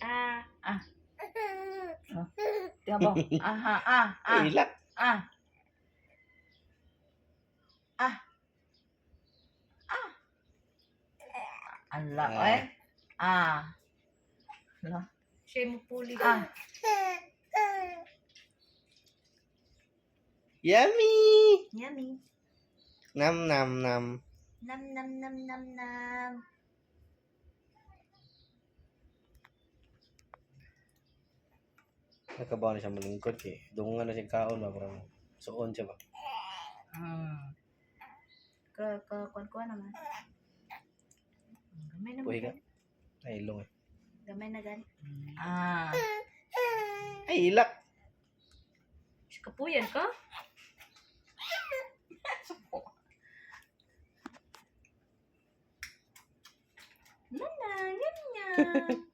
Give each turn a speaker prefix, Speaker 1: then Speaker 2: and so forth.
Speaker 1: Ah.
Speaker 2: Ah. Oh. Tingnan mo. Ah.
Speaker 3: Ilak.
Speaker 2: Ah. Ah. Ah. Ala, oy. Ah. Ala.
Speaker 1: Siya mo puli.
Speaker 2: Ah.
Speaker 3: Yummy!
Speaker 1: Yummy.
Speaker 3: Nam nam nam.
Speaker 1: Nam nam nam nam nam.
Speaker 3: Nakabaw na siya malingkod eh. Dungan na siya kaon ba parang suon siya ba.
Speaker 1: Kuan naman. Gamay naman.
Speaker 3: Buhay ka. Ay ilong eh.
Speaker 1: Gamay na gan.
Speaker 2: Ah.
Speaker 3: Ay ilak.
Speaker 1: Kapuyan ka? Nana, ganyan.